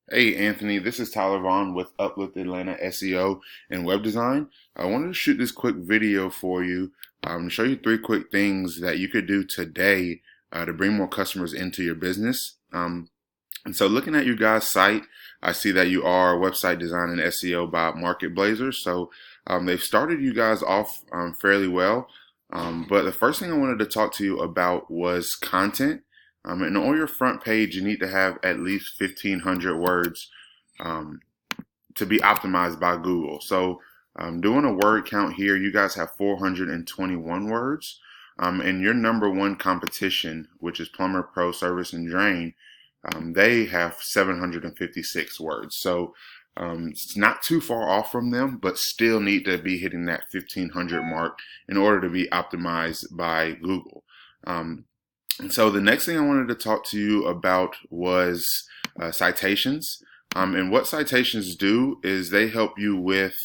Hey Anthony, this is Tyler Vaughn with Uplift Atlanta SEO and Web Design. I wanted to shoot this quick video for you, show you three quick things that you could do today to bring more customers into your business. And so looking at you guys' site, I see that you are website design and SEO by Market Blazers. So they've started you guys off fairly well. But the first thing I wanted to talk to you about was content. And on your front page, you need to have at least 1,500 words um, to be optimized by Google. So doing a word count here, you guys have 421 words. And your number one competition, which is Plumber, Pro, Service, and Drain, they have 756 words. So it's not too far off from them, but still need to be hitting that 1,500 mark in order to be optimized by Google. And so the next thing I wanted to talk to you about was citations. And what citations do is they help you with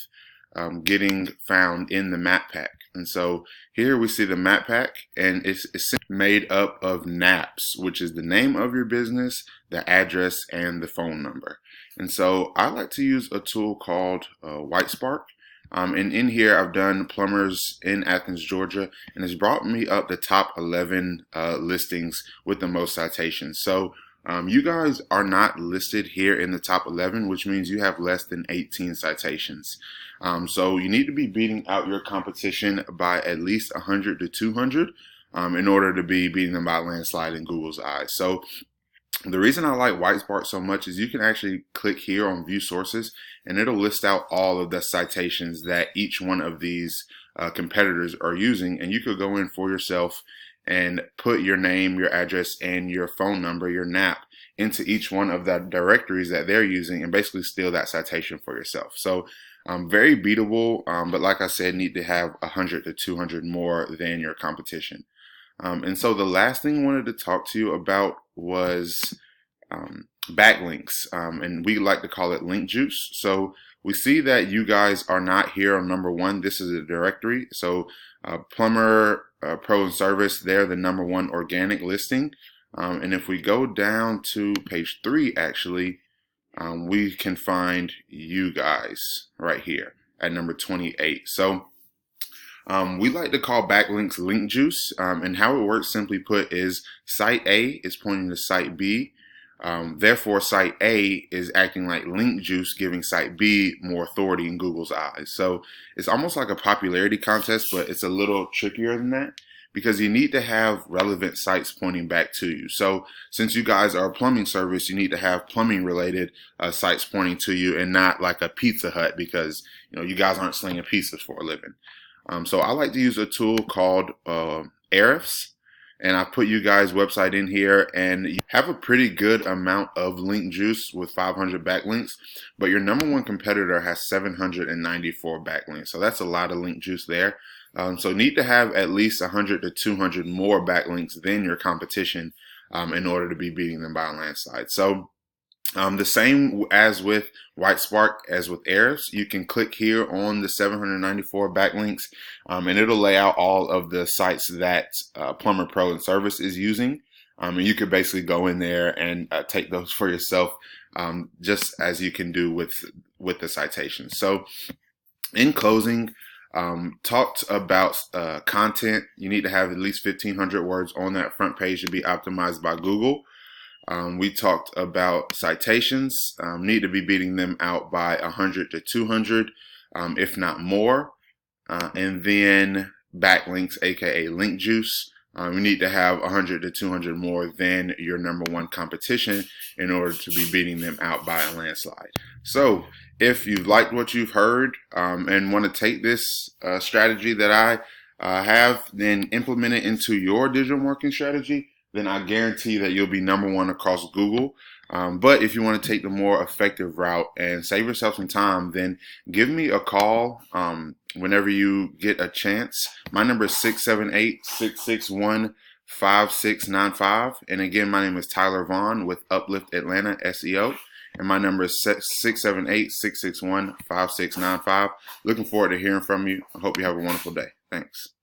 getting found in the map pack. And so here we see the map pack, and it's made up of NAPs, which is the name of your business, the address, and the phone number. And so I like to use a tool called WhiteSpark. And in here, I've done plumbers in Athens, Georgia, and it's brought me up the top 11 listings with the most citations. So you guys are not listed here in the top 11, which means you have less than 18 citations. So you need to be beating out your competition by at least 100 to 200 in order to be beating them by a landslide in Google's eyes. So the reason I like WhiteSpark so much is you can actually click here on View Sources, and it'll list out all of the citations that each one of these competitors are using, and you could go in for yourself and put your name, your address, and your phone number, your NAP, into each one of the directories that they're using and basically steal that citation for yourself. So very beatable, but like I said, need to have 100 to 200 more than your competition. And so the last thing I wanted to talk to you about was backlinks, and we like to call it link juice. So we see that you guys are not here on number one. This is a directory. So Plumber, Pro, and Service, they're the number one organic listing. And if we go down to page 3, actually, we can find you guys right here at number 28. So we like to call backlinks link juice, and how it works, simply put, is site A is pointing to site B. Therefore, site A is acting like link juice, giving site B more authority in Google's eyes. So it's almost like a popularity contest, but it's a little trickier than that because you need to have relevant sites pointing back to you. So since you guys are a plumbing service, you need to have plumbing related sites pointing to you and not like a Pizza Hut because you guys aren't slinging pizzas for a living. So I like to use a tool called Ahrefs, and I put you guys' website in here, and you have a pretty good amount of link juice with 500 backlinks, but your number one competitor has 794 backlinks. So that's a lot of link juice there. So need to have at least 100 to 200 more backlinks than your competition in order to be beating them by a landslide. So the same as with WhiteSpark as with Ahrefs, you can click here on the 794 backlinks, and it'll lay out all of the sites that Plumber, Pro, and Service is using. And you could basically go in there and take those for yourself, just as you can do with the citations. So in closing, talked about content. You need to have at least 1,500 words on that front page to be optimized by Google. We talked about citations, need to be beating them out by 100 to 200, if not more. And then backlinks, aka link juice. You need to have 100 to 200 more than your number one competition in order to be beating them out by a landslide. So if you've liked what you've heard and want to take this strategy that I have, then implement it into your digital marketing strategy, then I guarantee that you'll be number one across Google. But if you want to take the more effective route and save yourself some time, then give me a call whenever you get a chance. My number is 678-661-5695. And again, my name is Tyler Vaughn with Uplift Atlanta SEO. And my number is 678-661-5695. Looking forward to hearing from you. I hope you have a wonderful day. Thanks.